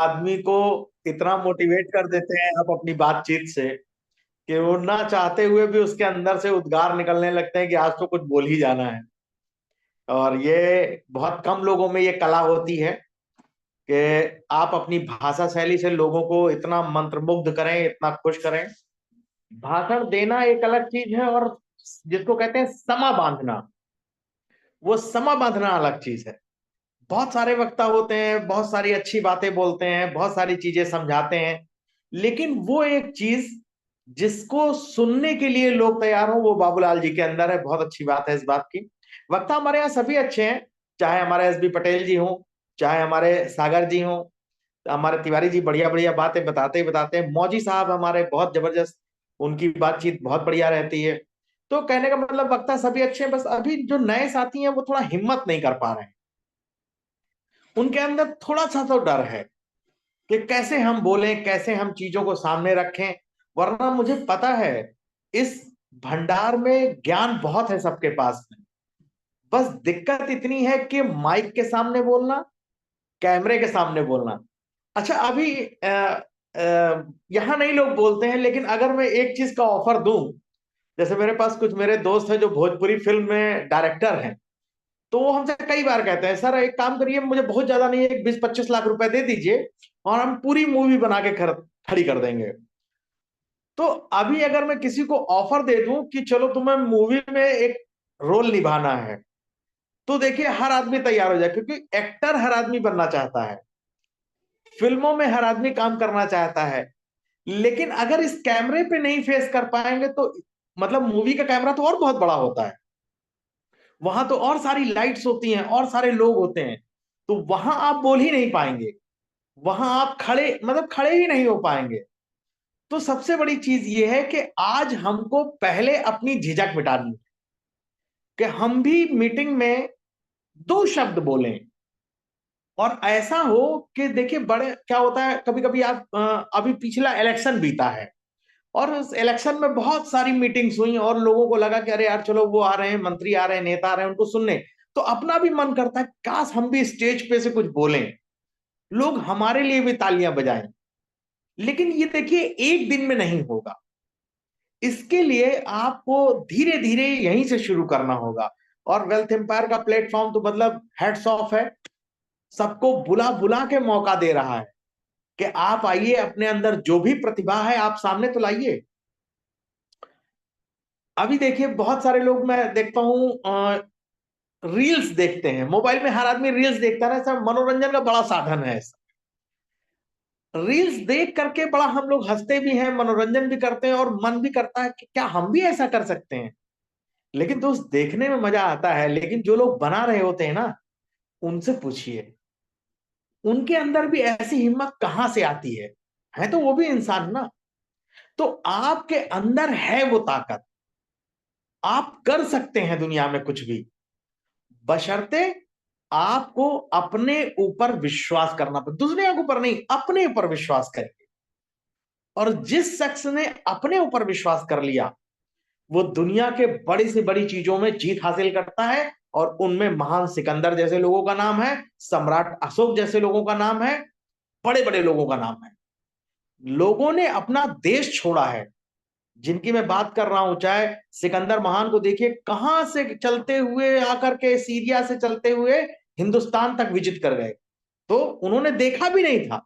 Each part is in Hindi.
आदमी को इतना मोटिवेट कर देते हैं आप अपनी बातचीत से कि वो ना चाहते हुए भी उसके अंदर से उद्गार निकलने लगते हैं कि आज तो कुछ बोल ही जाना है। और ये बहुत कम लोगों में ये कला होती है कि आप अपनी भाषा शैली से लोगों को इतना मंत्रमुग्ध करें, इतना खुश करें। भाषण देना एक अलग चीज है, और जिसको कहते हैं समा बांधना, वो समा बांधना अलग चीज है। बहुत सारे वक्ता होते हैं, बहुत सारी अच्छी बातें बोलते हैं, बहुत सारी चीजें समझाते हैं, लेकिन वो एक चीज जिसको सुनने के लिए लोग तैयार हो, वो बाबूलाल जी के अंदर है। बहुत अच्छी बात है इस बात की। वक्ता हमारे यहाँ सभी अच्छे हैं, चाहे हमारे एस बी पटेल जी हों, चाहे हमारे सागर जी हों, हमारे तिवारी जी बढ़िया बढ़िया बातें बताते ही बताते हैं, मौजी साहब हमारे बहुत जबरदस्त, उनकी बातचीत बहुत बढ़िया रहती है। तो कहने का मतलब वक्ता सभी अच्छे हैं, बस अभी जो नए साथी हैं वो थोड़ा हिम्मत नहीं कर पा रहे हैं। उनके अंदर थोड़ा सा तो डर है कि कैसे हम बोलें, कैसे हम चीजों को सामने रखें। वरना मुझे पता है इस भंडार में ज्ञान बहुत है सबके पास में। बस दिक्कत इतनी है कि माइक के सामने बोलना, कैमरे के सामने बोलना। अच्छा, अभी यहाँ नहीं लोग बोलते हैं, लेकिन अगर मैं एक चीज का ऑफर दूं, जैसे मेरे पास कुछ मेरे दोस्त हैं जो भोजपुरी फिल्म में डायरेक्टर हैं, तो वो हमसे कई बार कहते हैं, सर एक काम करिए, मुझे बहुत ज्यादा नहीं, एक 20-25 लाख रुपए दे दीजिए और हम पूरी मूवी बना के खड़ी कर देंगे। तो अभी अगर मैं किसी को ऑफर दे दूं कि चलो तुम्हें मूवी में एक रोल निभाना है, तो देखिए हर आदमी तैयार हो जाए, क्योंकि एक्टर हर आदमी बनना चाहता है, फिल्मों में हर आदमी काम करना चाहता है। लेकिन अगर इस कैमरे पे नहीं फेस कर पाएंगे तो, मतलब मूवी का कैमरा तो और बहुत बड़ा होता है, वहां तो और सारी लाइट्स होती हैं और सारे लोग होते हैं, तो वहां आप बोल ही नहीं पाएंगे, वहां आप खड़े मतलब खड़े ही नहीं हो पाएंगे। तो सबसे बड़ी चीज ये है कि आज हमको पहले अपनी झिझक मिटानी है कि हम भी मीटिंग में दो शब्द बोलें। और ऐसा हो कि देखिए, बड़े क्या होता है कभी कभी आप अभी पिछला इलेक्शन बीता है, और उस इलेक्शन में बहुत सारी मीटिंग्स हुई और लोगों को लगा कि अरे यार चलो वो आ रहे हैं, मंत्री आ रहे हैं, नेता आ रहे हैं, उनको सुनने। तो अपना भी मन करता है काश हम भी स्टेज पे से कुछ बोलें, लोग हमारे लिए भी तालियां बजाएं। लेकिन ये देखिए एक दिन में नहीं होगा, इसके लिए आपको धीरे धीरे यहीं से शुरू करना होगा। और वेल्थ एम्पायर का प्लेटफॉर्म तो मतलब हेड्स ऑफ है, सबको बुला बुला के मौका दे रहा है कि आप आइए, अपने अंदर जो भी प्रतिभा है आप सामने तो लाइए। अभी देखिए बहुत सारे लोग मैं देखता हूं रील्स देखते हैं, मोबाइल में हर आदमी रील्स देखता है ना, सब मनोरंजन का बड़ा साधन है। रील्स देख करके बड़ा हम लोग हंसते भी हैं, मनोरंजन भी करते हैं, और मन भी करता है कि क्या हम भी ऐसा कर सकते हैं। लेकिन दोस्त देखने में मजा आता है, लेकिन जो लोग बना रहे होते हैं ना, उनसे पूछिए उनके अंदर भी ऐसी हिम्मत कहां से आती है तो वो भी इंसान ना। तो आपके अंदर है वो ताकत, आप कर सकते हैं दुनिया में कुछ भी, बशर्ते आपको अपने ऊपर विश्वास करना पड़े, दुनिया के ऊपर नहीं, अपने ऊपर विश्वास करें। और जिस शख्स ने अपने ऊपर विश्वास कर लिया, वो दुनिया के बड़ी से बड़ी चीजों में जीत हासिल करता है। और उनमें महान सिकंदर जैसे लोगों का नाम है, सम्राट अशोक जैसे लोगों का नाम है, बड़े बड़े लोगों का नाम है। लोगों ने अपना देश छोड़ा है, जिनकी मैं बात कर रहा हूं, चाहे सिकंदर महान को देखिए, कहां से चलते हुए आकर के, सीरिया से चलते हुए हिंदुस्तान तक विजिट कर गए। तो उन्होंने देखा भी नहीं था,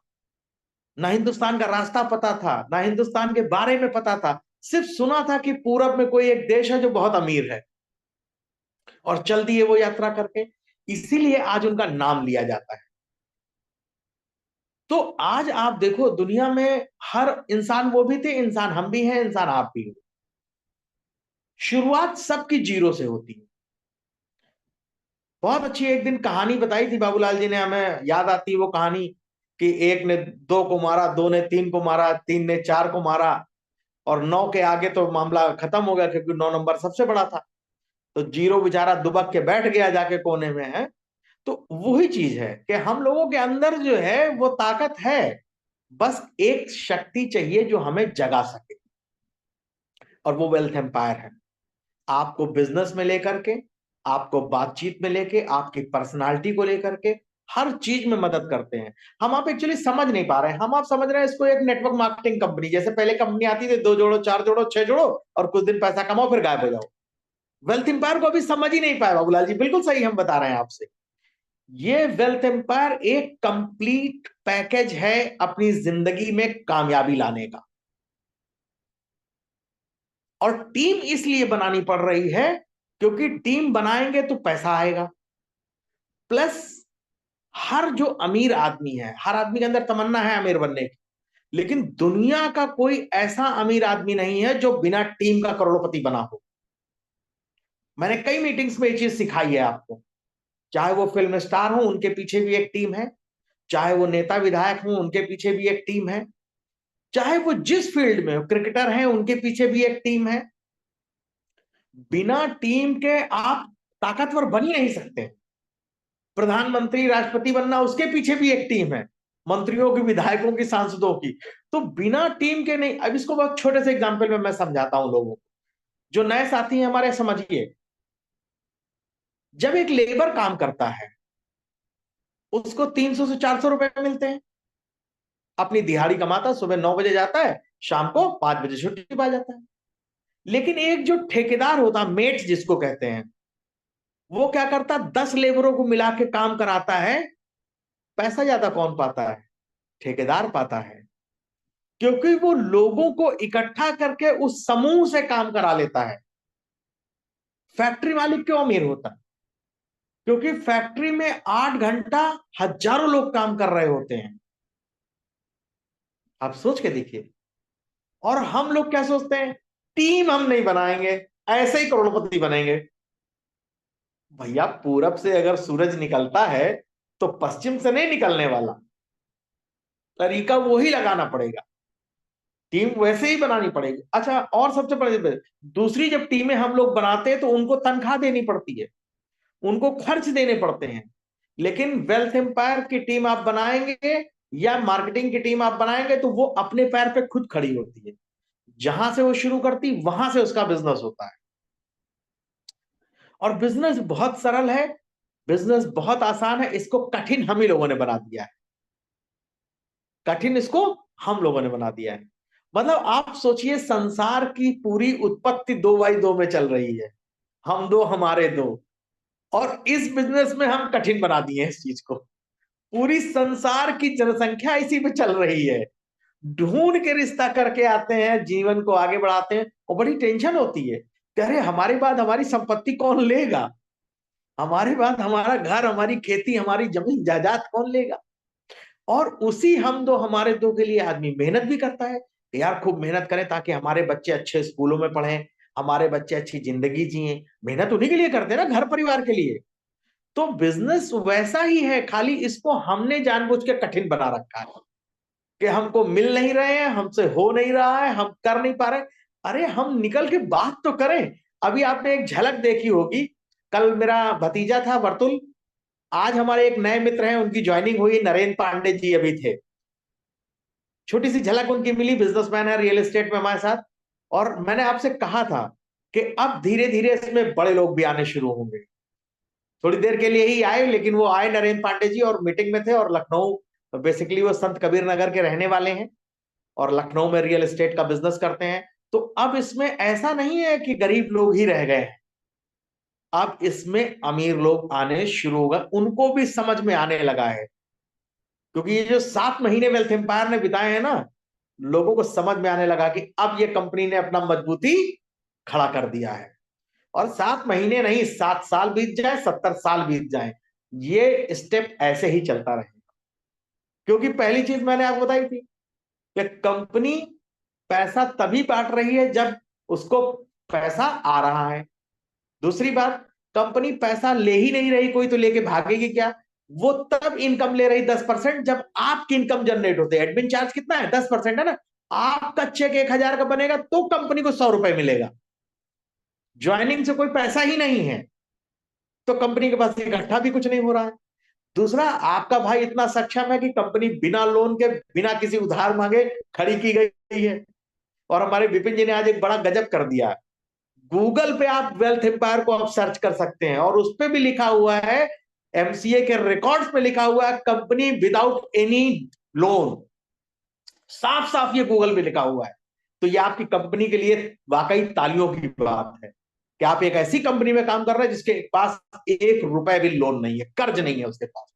ना हिंदुस्तान का रास्ता पता था, ना हिंदुस्तान के बारे में पता था, सिर्फ सुना था कि पूरब में कोई एक देश है जो बहुत अमीर है, और चल दिए वो यात्रा करके। इसीलिए आज उनका नाम लिया जाता है। तो आज आप देखो दुनिया में हर इंसान, वो भी थे इंसान, हम भी हैं इंसान, आप भी हो। शुरुआत सबकी जीरो से होती है। बहुत अच्छी एक दिन कहानी बताई थी बाबूलाल जी ने हमें, याद आती है वो कहानी कि एक ने दो को मारा, दो ने तीन को मारा, तीन ने चार को मारा, और नौ के आगे तो मामला खत्म हो गया, क्योंकि 9 नंबर सबसे बड़ा था। तो जीरो बेचारा दुबक के बैठ गया जाके कोने में है। तो वही चीज है कि हम लोगों के अंदर जो है वो ताकत है, बस एक शक्ति चाहिए जो हमें जगा सके, और वो वेल्थ एम्पायर है। आपको बिजनेस में लेकर के, आपको बातचीत में लेके, आपकी पर्सनालिटी को लेकर के, हर चीज में मदद करते हैं। हम आप एक्चुअली समझ नहीं पा रहे हैं, हम आप समझ रहे हैं इसको एक नेटवर्क मार्केटिंग कंपनी, जैसे पहले कंपनी आती थी, 2 जोड़ो 4 जोड़ो 6 जोड़ो और कुछ दिन पैसा कमाओ फिर गायब हो जाओ। वेल्थ एम्पायर को अभी समझ ही नहीं पाया बाबूलाल जी, बिल्कुल सही हम बता रहे हैं आपसे। ये वेल्थ एम्पायर एक कंप्लीट पैकेज है अपनी जिंदगी में कामयाबी लाने का। और टीम इसलिए बनानी पड़ रही है क्योंकि टीम बनाएंगे तो पैसा आएगा। प्लस हर जो अमीर आदमी है, हर आदमी के अंदर तमन्ना है अमीर बनने की, लेकिन दुनिया का कोई ऐसा अमीर आदमी नहीं है जो बिना टीम का करोड़पति बना हो। मैंने कई मीटिंग्स में ये चीज सिखाई है आपको। चाहे वो फिल्म स्टार हो, उनके पीछे भी एक टीम है। चाहे वो नेता विधायक हो, उनके पीछे भी एक टीम है। चाहे वो जिस फील्ड में हो, क्रिकेटर हैं, उनके पीछे भी एक टीम है। बिना टीम के आप ताकतवर बन ही नहीं सकते। प्रधानमंत्री राष्ट्रपति बनना, उसके पीछे भी एक टीम है, मंत्रियों की, विधायकों की, सांसदों की। तो बिना टीम के नहीं। अब इसको बहुत छोटे से एग्जांपल में मैं समझाता हूं लोगों को, जो नए साथी हैं हमारे, समझिए। जब एक लेबर काम करता है, उसको 300 से 400 रुपए मिलते हैं। अपनी दिहाड़ी कमाता, सुबह 9 बजे जाता है, शाम को 5 बजे छुट्टी पा जाता है। लेकिन एक जो ठेकेदार होता है, मेट जिसको कहते हैं, वो क्या करता, 10 लेबरों को मिला के काम कराता है। पैसा ज्यादा कौन पाता है? ठेकेदार पाता है, क्योंकि वो लोगों को इकट्ठा करके उस समूह से काम करा लेता है। फैक्ट्री मालिक क्यों अमीर होता है? क्योंकि फैक्ट्री में 8 घंटा हजारों लोग काम कर रहे होते हैं। आप सोच के देखिए। और हम लोग क्या सोचते हैं, टीम हम नहीं बनाएंगे, ऐसे ही करोड़पति बनेंगे। भैया, पूरब से अगर सूरज निकलता है तो पश्चिम से नहीं निकलने वाला, तरीका वही लगाना पड़ेगा, टीम वैसे ही बनानी पड़ेगी। अच्छा, और सबसे बड़ी बात, दूसरी, जब टीमें हम लोग बनाते हैं तो उनको तनख्वाह देनी पड़ती है, उनको खर्च देने पड़ते हैं। लेकिन वेल्थ एम्पायर की टीम आप बनाएंगे या मार्केटिंग की टीम आप बनाएंगे तो वो अपने पैर पे खुद खड़ी होती है। जहां से वो शुरू करती, वहां से उसका बिजनेस होता है। और बिजनेस बहुत सरल है, बिजनेस बहुत आसान है, इसको कठिन हम ही लोगों ने बना दिया है। कठिन इसको हम लोगों ने बना दिया है। मतलब आप सोचिए, संसार की पूरी उत्पत्ति 2x2 में चल रही है, हम दो हमारे दो। और इस बिजनेस में हम कठिन बना दिए हैं इस चीज को। पूरी संसार की जनसंख्या इसी पे चल रही है। ढूंढ के रिश्ता करके आते हैं, जीवन को आगे बढ़ाते हैं, और बड़ी टेंशन होती है कि अरे हमारे बाद हमारी संपत्ति कौन लेगा, हमारे बाद हमारा घर, हमारी खेती, हमारी जमीन जायदाद कौन लेगा। और उसी हम दो हमारे दो के लिए आदमी मेहनत भी करता है कि यार खूब मेहनत करें ताकि हमारे बच्चे अच्छे स्कूलों में पढ़ें, हमारे बच्चे अच्छी जिंदगी जिए। मेहनत उन्हीं के लिए करते हैं ना, घर परिवार के लिए। तो बिजनेस वैसा ही है, खाली इसको हमने जानबूझ के कठिन बना रखा है कि हमको मिल नहीं रहे हैं, हमसे हो नहीं रहा है, हम कर नहीं पा रहे। अरे हम निकल के बात तो करें। अभी आपने एक झलक देखी होगी, कल मेरा भतीजा था वर्तुल, आज हमारे एक नए मित्र हैं, उनकी ज्वाइनिंग हुई, नरेंद्र पांडे जी अभी थे। छोटी सी झलक उनकी मिली, बिजनेसमैन है, रियल एस्टेट में हमारे साथ। और मैंने आपसे कहा था कि अब धीरे धीरे इसमें बड़े लोग भी आने शुरू होंगे। थोड़ी देर के लिए ही आए, लेकिन वो आए नरेंद्र पांडे जी, और मीटिंग में थे। और लखनऊ, बेसिकली वो संत कबीर नगर के रहने वाले हैं और लखनऊ में रियल एस्टेट का बिजनेस करते हैं। तो अब इसमें ऐसा नहीं है कि गरीब लोग ही रह गए हैं, अब इसमें अमीर लोग आने शुरू हो गए, उनको भी समझ में आने लगा है। क्योंकि ये जो 7 महीने वेल्थ एम्पायर ने बिताए हैं ना, लोगों को समझ में आने लगा कि अब ये कंपनी ने अपना मजबूती खड़ा कर दिया है। और 7 महीने नहीं, 7 साल बीत जाए, 70 साल बीत जाए, ये स्टेप ऐसे ही चलता रहेगा। क्योंकि पहली चीज मैंने आपको बताई थी कि कंपनी पैसा तभी बांट रही है जब उसको पैसा आ रहा है। दूसरी बात, कंपनी पैसा ले ही नहीं रही कोई, तो लेके भागेगी क्या? वो तब इनकम ले रही 10% जब आपकी इनकम जनरेट होते हैं। एडमिन चार्ज कितना है? 10% है ना। आपका चेक 1,000 का बनेगा तो कंपनी को 100 रुपए मिलेगा। ज्वाइनिंग से कोई पैसा ही नहीं है तो कंपनी के पास इकट्ठा भी कुछ नहीं हो रहा है। दूसरा, आपका भाई इतना सक्षम है कि कंपनी बिना लोन के, बिना किसी उधार मांगे खड़ी की गई है। और हमारे विपिन जी ने आज एक बड़ा गजब कर दिया। गूगल पे आप वेल्थ एम्पायर को आप सर्च कर सकते हैं और उस पे भी लिखा हुआ है एमसीए के रिकॉर्ड्स में लिखा हुआ है कंपनी विदाउट एनी लोन, साफ साफ ये गूगल पे लिखा हुआ है। तो ये आपकी कंपनी के लिए वाकई तालियों की बात है कि आप एक ऐसी कंपनी में काम कर रहे हैं जिसके पास 1 रुपए भी लोन नहीं है, कर्ज नहीं है उसके पास।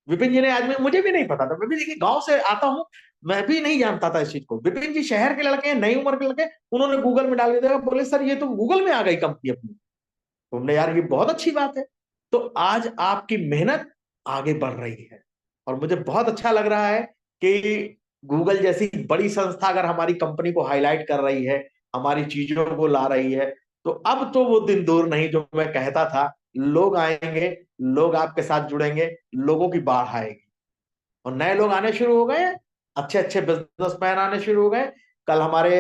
विपिन जी ने आज में, मुझे भी नहीं पता था, विपिन जी के गांव से आता हूं, मैं भी नहीं जानता था इस चीज को। विपिन जी शहर के लड़के हैं, नई उम्र के लड़के, उन्होंने गूगल में डाल के देखा, बोले सर ये तो गूगल में आ गई कंपनी अपनी। तो हमने, यार ये बहुत अच्छी बात है। तो आज आपकी मेहनत आगे बढ़ रही है और मुझे बहुत अच्छा लग रहा है कि गूगल जैसी बड़ी संस्था अगर हमारी कंपनी को हाईलाइट कर रही है, हमारी चीजों को ला रही है, तो अब तो वो दिन दूर नहीं जो मैं कहता था, लोग आएंगे, लोग आपके साथ जुड़ेंगे, लोगों की बाढ़ आएगी और नए लोग आने शुरू हो गए हैं, अच्छे अच्छे बिजनेसमैन आने शुरू हो गए। कल हमारे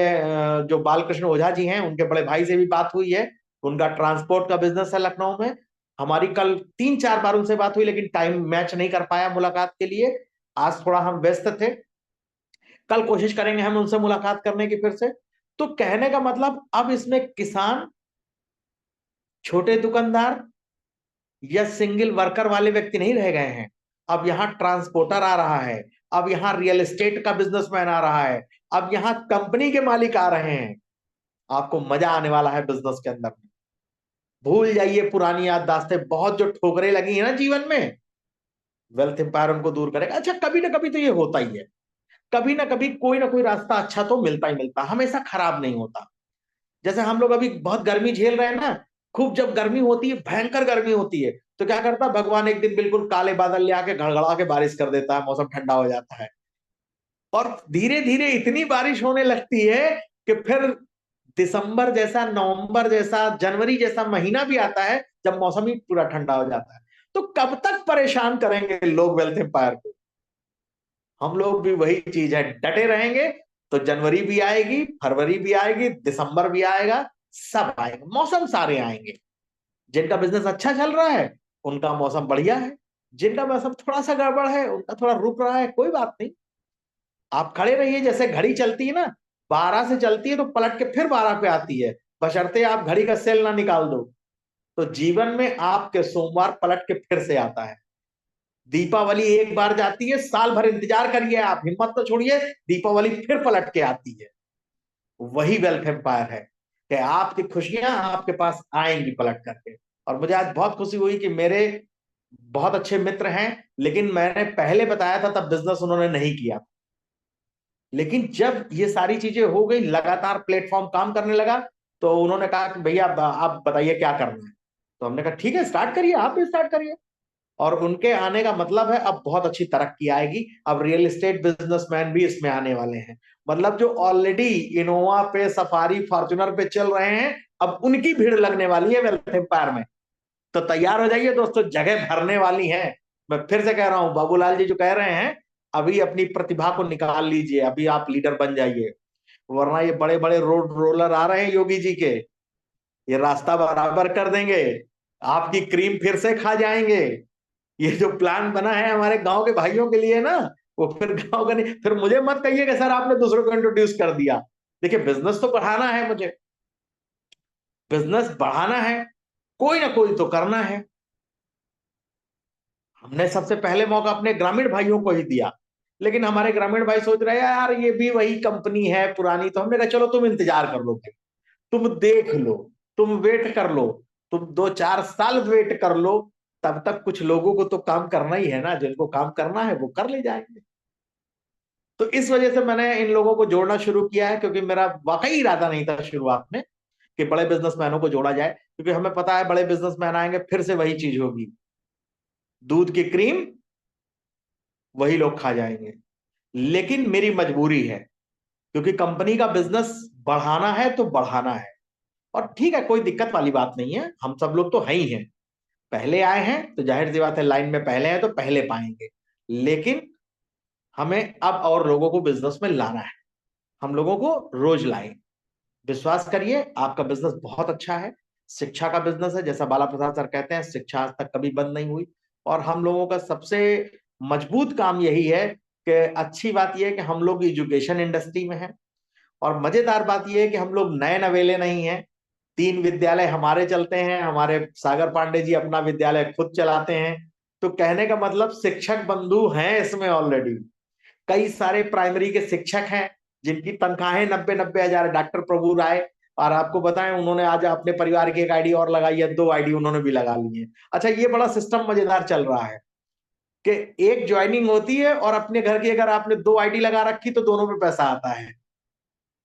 जो बालकृष्ण ओझा जी हैं, उनके बड़े भाई से भी बात हुई है, उनका ट्रांसपोर्ट का बिजनेस है लखनऊ में। हमारी कल 3-4 बार उनसे बात हुई लेकिन टाइम मैच नहीं कर पाया मुलाकात के लिए, आज थोड़ा हम व्यस्त थे। कल कोशिश करेंगे हम उनसे मुलाकात करने की फिर से। तो कहने का मतलब, अब इसमें किसान, छोटे दुकानदार या सिंगल वर्कर वाले व्यक्ति नहीं रह गए हैं। अब यहाँ ट्रांसपोर्टर आ रहा है, अब यहाँ रियल एस्टेट का बिजनेसमैन आ रहा है, अब यहाँ कंपनी के मालिक आ रहे हैं। आपको मजा आने वाला है बिजनेस के अंदर। भूल जाइए पुरानी याददाश्तें, बहुत जो ठोकरें लगी है ना जीवन में, वेल्थ एम्पायर उनको दूर करेगा। अच्छा, कभी ना कभी तो ये होता ही है, कभी ना कभी कोई ना कोई रास्ता अच्छा तो मिलता ही मिलता, हमेशा खराब नहीं होता। जैसे हम लोग अभी बहुत गर्मी झेल रहे हैं ना, खूब जब गर्मी होती है, भयंकर गर्मी होती है, तो क्या करता है भगवान, एक दिन बिल्कुल काले बादल ले आके गड़गड़ा के बारिश कर देता है, मौसम ठंडा हो जाता है। और धीरे धीरे इतनी बारिश होने लगती है कि फिर दिसंबर जैसा, नवंबर जैसा, जनवरी जैसा महीना भी आता है जब मौसम ही पूरा ठंडा हो जाता है। तो कब तक परेशान करेंगे लोग वेल्थ एम्पायर को? हम लोग भी वही चीज है, डटे रहेंगे तो जनवरी भी आएगी, फरवरी भी आएगी, दिसंबर भी आएगा, सब आएगा, मौसम सारे आएंगे। जिनका बिजनेस अच्छा चल रहा है उनका मौसम बढ़िया है, जिनका मौसम थोड़ा सा गड़बड़ है उनका थोड़ा रुक रहा है, कोई बात नहीं। आप खड़े रहिए, जैसे घड़ी चलती है ना, 12 से चलती है तो पलट के फिर 12 पे आती है, बशर्ते आप घड़ी का सेल ना निकाल दो। तो जीवन में आपके सोमवार पलट के फिर से आता है। दीपावली एक बार जाती है, साल भर इंतजार करिए, आप हिम्मत तो छोड़िए, दीपावली फिर पलट के आती है। वही वेल्थ एम्पायर है कि आपकी खुशियां आपके पास आएंगी पलट करके। और मुझे आज बहुत खुशी हुई कि मेरे बहुत अच्छे मित्र हैं, लेकिन मैंने पहले बताया था तब बिजनेस उन्होंने नहीं किया, लेकिन जब ये सारी चीजें हो गई, लगातार प्लेटफॉर्म काम करने लगा, तो उन्होंने कहा कि भैया आप बताइए क्या करना है। तो हमने कहा ठीक है, स्टार्ट करिए, आप भी स्टार्ट करिए। और उनके आने का मतलब है अब बहुत अच्छी तरक्की आएगी, अब रियल एस्टेट बिजनेसमैन भी इसमें आने वाले हैं। मतलब जो ऑलरेडी इनोवा पे, सफारी, फॉर्च्यूनर पे चल रहे हैं, अब उनकी भीड़ लगने वाली है वेल्थ एम्पायर में। तो तैयार हो जाइए दोस्तों, जगह भरने वाली है। मैं फिर से कह रहा हूं, बाबूलाल जी जो कह रहे हैं, अभी अपनी प्रतिभा को निकाल लीजिए, अभी आप लीडर बन जाइए, वरना ये बड़े बड़े रोड रोलर आ रहे हैं योगी जी के, ये रास्ता बराबर कर देंगे, आपकी क्रीम फिर से खा जाएंगे। ये जो प्लान बना है हमारे गांव के भाइयों के लिए ना, वो फिर गांव का नहीं, फिर मुझे मत कहिए कि सर आपने दूसरों को इंट्रोड्यूस कर दिया। देखिए बिजनेस तो बढ़ाना है मुझे, बिजनेस बढ़ाना है, कोई ना कोई तो करना है। हमने सबसे पहले मौका अपने ग्रामीण भाइयों को ही दिया, लेकिन हमारे ग्रामीण भाई सोच रहे हैं यार ये भी वही कंपनी है पुरानी, तो हमने कहा चलो तुम इंतजार कर लो भाई, तुम देख लो, तुम वेट कर लो, तुम 2-4 साल वेट कर लो, तब तक कुछ लोगों को तो काम करना ही है ना, जिनको काम करना है वो कर ले जाएंगे। तो इस वजह से मैंने इन लोगों को जोड़ना शुरू किया है, क्योंकि मेरा वाकई इरादा नहीं था शुरुआत में कि बड़े बिजनेसमैनों को जोड़ा जाए, क्योंकि हमें पता है बड़े बिजनेसमैन आएंगे फिर से वही चीज होगी, दूध की क्रीम वही लोग खा जाएंगे। लेकिन मेरी मजबूरी है, क्योंकि कंपनी का बिजनेस बढ़ाना है तो बढ़ाना है। और ठीक है, कोई दिक्कत वाली बात नहीं है, हम सब लोग तो हैं ही हैं, पहले आए हैं तो जाहिर सी बात है, लाइन में पहले हैं तो पहले पाएंगे। लेकिन हमें अब और लोगों को बिजनेस में लाना है, हम लोगों को रोज लाएं। विश्वास करिए, आपका बिजनेस बहुत अच्छा है, शिक्षा का बिजनेस है, जैसा बाला प्रसाद सर कहते हैं, शिक्षा आज तक कभी बंद नहीं हुई। और हम लोगों का सबसे मजबूत काम यही है कि अच्छी बात यह है कि हम लोग एजुकेशन इंडस्ट्री में हैं। और मजेदार बात यह है कि हम लोग नए नवेले नहीं हैं, 3 विद्यालय हमारे चलते हैं, हमारे सागर पांडे जी अपना विद्यालय खुद चलाते हैं। तो कहने का मतलब शिक्षक बंधु हैं इसमें ऑलरेडी। कई सारे प्राइमरी के शिक्षक हैं जिनकी तनख्वाहें 90-90 हजार। डॉक्टर प्रभु राय, और आपको बताएं उन्होंने आज अपने परिवार की एक आईडी और लगाई है, 2 आईडी उन्होंने भी लगा ली है। अच्छा, ये बड़ा सिस्टम मजेदार चल रहा है कि एक ज्वाइनिंग होती है और अपने घर की अगर आपने 2 आईडी लगा रखी तो दोनों पे पैसा आता है।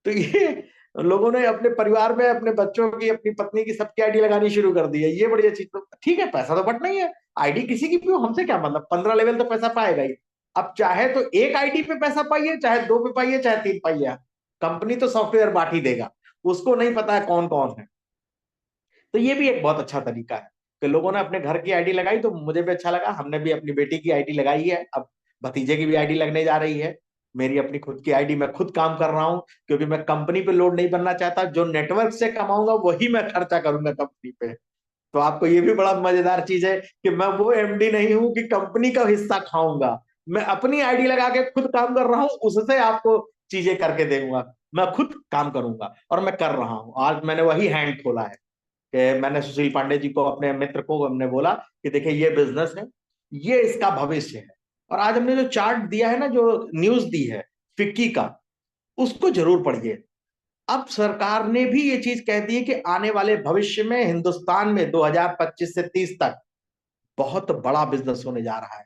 तो ये लोगों ने अपने परिवार में अपने बच्चों की, अपनी पत्नी की, सबकी आईडी लगानी शुरू कर दी है। ये बड़ी अच्छी, तो ठीक है, पैसा तो बट नहीं है, आईडी किसी की भी हो, हमसे क्या मतलब, 15 लेवल तो पैसा पाएगा ही। अब चाहे तो एक आईडी पे पैसा पाइए, चाहे 2 पे पाइए, चाहे 3 पाइए, कंपनी तो सॉफ्टवेयर बांट ही देगा। उसको नहीं पता है कौन कौन है। तो ये भी एक बहुत अच्छा तरीका है कि लोगों ने अपने घर की आईडी लगाई, तो मुझे भी अच्छा लगा। हमने भी अपनी बेटी की आईडी लगाई है, अब भतीजे की भी आईडी लगने जा रही है। मेरी अपनी खुद की आईडी, मैं खुद काम कर रहा हूं, क्योंकि मैं कंपनी पे लोड नहीं बनना चाहता। जो नेटवर्क से कमाऊंगा वही मैं खर्चा करूंगा कंपनी पे। तो आपको ये भी बड़ा मजेदार चीज है कि मैं वो एमडी नहीं हूं कि कंपनी का हिस्सा खाऊंगा। मैं अपनी आईडी लगा के खुद काम कर रहा हूं, उससे आपको चीजें करके दूंगा। मैं खुद काम करूंगा और मैं कर रहा हूं। आज मैंने वही हैंड खोला है कि मैंने सुशील पांडे जी को, अपने मित्र को हमने बोला कि देखिए ये बिजनेस है, ये इसका भविष्य है। और आज हमने जो चार्ट दिया है ना, जो न्यूज दी है फिक्की का, उसको जरूर पढ़िए। अब सरकार ने भी ये चीज कह दी है कि आने वाले भविष्य में हिंदुस्तान में 2025 से 30 तक बहुत बड़ा बिजनेस होने जा रहा है।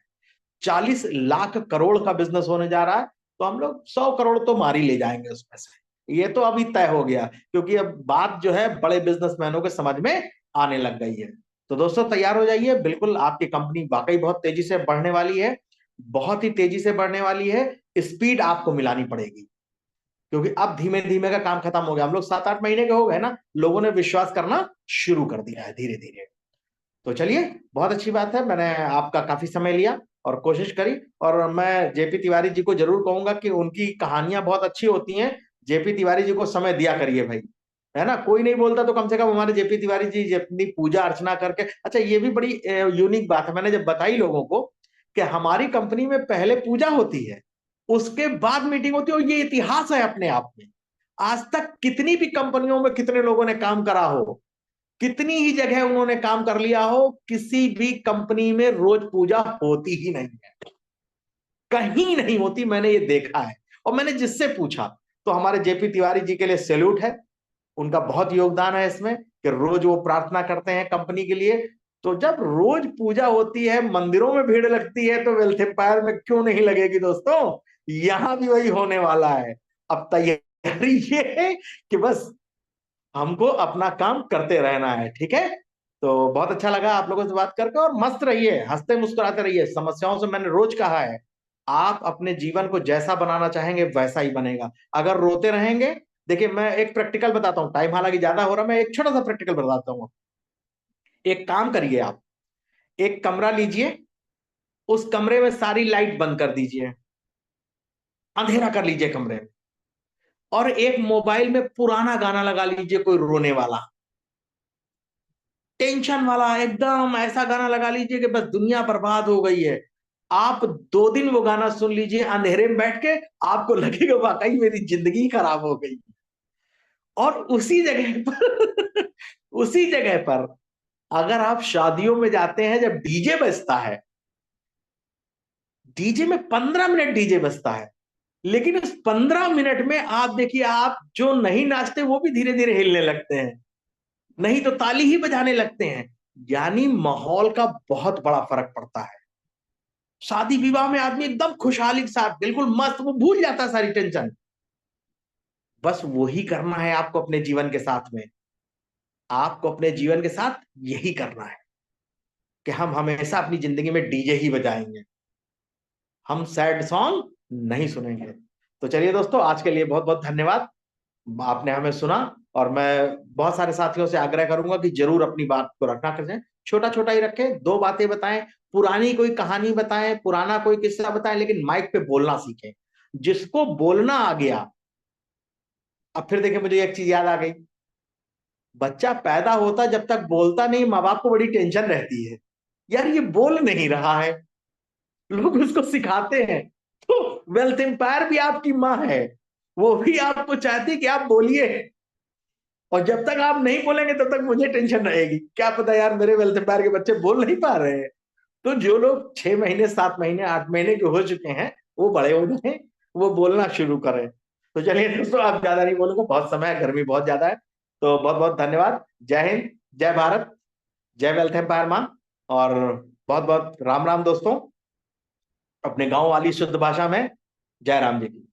40 लाख करोड़ का बिजनेस होने जा रहा है। तो हम लोग 100 करोड़ तो मार ही ले जाएंगे उसमें से। ये तो अभी तय हो गया, क्योंकि अब बात जो है बड़े बिजनेसमैनों के समझ में आने लग गई है। तो दोस्तों तैयार हो जाइए, बिल्कुल आपकी कंपनी वाकई बहुत तेजी से बढ़ने वाली है, बहुत ही तेजी से बढ़ने वाली है। स्पीड आपको मिलानी पड़ेगी, क्योंकि अब धीमे धीमे का काम खत्म हो गया। हम लोग 7-8 महीने के हो गए ना, लोगों ने विश्वास करना शुरू कर दिया है धीरे धीरे। तो चलिए, बहुत अच्छी बात है, मैंने आपका काफी समय लिया और कोशिश करी। और मैं जेपी तिवारी जी को जरूर कहूंगा कि उनकी कहानियां बहुत अच्छी होती हैं। जेपी तिवारी जी को समय दिया करिए भाई, है ना। कोई नहीं बोलता तो कम से कम हमारे जेपी तिवारी जी अपनी पूजा अर्चना करके। अच्छा, ये भी बड़ी यूनिक बात है, मैंने जब बताई लोगों को कि हमारी कंपनी में पहले पूजा होती है, उसके बाद मीटिंग होती है, और ये इतिहास है अपने आप में। आज तक कितनी भी कंपनियों में कितने लोगों ने काम करा हो, कितनी ही जगह उन्होंने काम कर लिया हो, किसी भी कंपनी में रोज पूजा होती ही नहीं है, कहीं नहीं होती। मैंने ये देखा है, और मैंने जिससे पूछा, तो हमारे जेपी तिवारी जी के लिए सैल्यूट है। उनका बहुत योगदान है इसमें कि रोज वो प्रार्थना करते हैं कंपनी के लिए। तो जब रोज पूजा होती है, मंदिरों में भीड़ लगती है, तो वेल्थ एम्पायर में क्यों नहीं लगेगी दोस्तों। यहां भी वही होने वाला है। अब तैयारी ये है कि बस हमको अपना काम करते रहना है, ठीक है। तो बहुत अच्छा लगा आप लोगों से बात करके। और मस्त रहिए, हंसते मुस्कुराते रहिए। समस्याओं से मैंने रोज कहा है, आप अपने जीवन को जैसा बनाना चाहेंगे वैसा ही बनेगा। अगर रोते रहेंगे, देखिए मैं एक प्रैक्टिकल बताता हूँ, टाइम हालांकि ज्यादा हो रहा है, मैं एक छोटा सा प्रैक्टिकल बताता हूँ। एक काम करिए आप, एक कमरा लीजिए, उस कमरे में सारी लाइट बंद कर दीजिए, अंधेरा कर लीजिए कमरे में, और एक मोबाइल में पुराना गाना लगा लीजिए, कोई रोने वाला, टेंशन वाला, एकदम ऐसा गाना लगा लीजिए कि बस दुनिया बर्बाद हो गई है। आप 2 दिन वो गाना सुन लीजिए अंधेरे में बैठ के, आपको लगेगा वाकई मेरी जिंदगी खराब हो गई। और उसी जगह पर उसी जगह पर अगर आप शादियों में जाते हैं, जब डीजे बजता है, डीजे में 15 मिनट डीजे बजता है, लेकिन उस 15 मिनट में आप देखिए, आप जो नहीं नाचते वो भी धीरे धीरे हिलने लगते हैं, नहीं तो ताली ही बजाने लगते हैं। यानी माहौल का बहुत बड़ा फर्क पड़ता है। शादी विवाह में आदमी एकदम खुशहाली के साथ, बिल्कुल मस्त, वो भूल जाता है सारी टेंशन। बस वही करना है आपको अपने जीवन के साथ में। आपको अपने जीवन के साथ यही करना है कि हम हमेशा अपनी जिंदगी में डीजे ही बजाएंगे, हम सैड सॉन्ग नहीं सुनेंगे। तो चलिए दोस्तों, आज के लिए बहुत बहुत धन्यवाद, आपने हमें सुना। और मैं बहुत सारे साथियों से आग्रह करूंगा कि जरूर अपनी बात को रखना करें, छोटा छोटा ही रखें, 2 बातें बताएं, पुरानी कोई कहानी बताएं, पुराना कोई किस्सा बताएं, लेकिन माइक पे बोलना सीखें। जिसको बोलना आ गया, अब फिर देखिए मुझे एक चीज याद आ गई। बच्चा पैदा होता, जब तक बोलता नहीं, माँ बाप को बड़ी टेंशन रहती है, यार ये बोल नहीं रहा है। लोग उसको सिखाते हैं। तो वेल्थ एम्पायर भी आपकी माँ है, वो भी आपको चाहती है कि आप बोलिए। और जब तक आप नहीं बोलेंगे तब तक मुझे टेंशन रहेगी, क्या पता यार मेरे वेल्थ एम्पायर के बच्चे बोल नहीं पा रहे हैं। तो जो लोग 6 महीने, 7 महीने, 8 महीने के हो चुके हैं, वो बड़े हो गए, वो बोलना शुरू करें। तो चलिए दोस्तों, आप ज्यादा नहीं बोलूंगा, बहुत समय है, गर्मी बहुत ज्यादा है। तो बहुत बहुत धन्यवाद। जय हिंद, जय भारत, जय वेल्थ एम्पायर माँ। और बहुत बहुत राम राम दोस्तों, अपने गांव वाली शुद्ध भाषा में, जय राम जी की।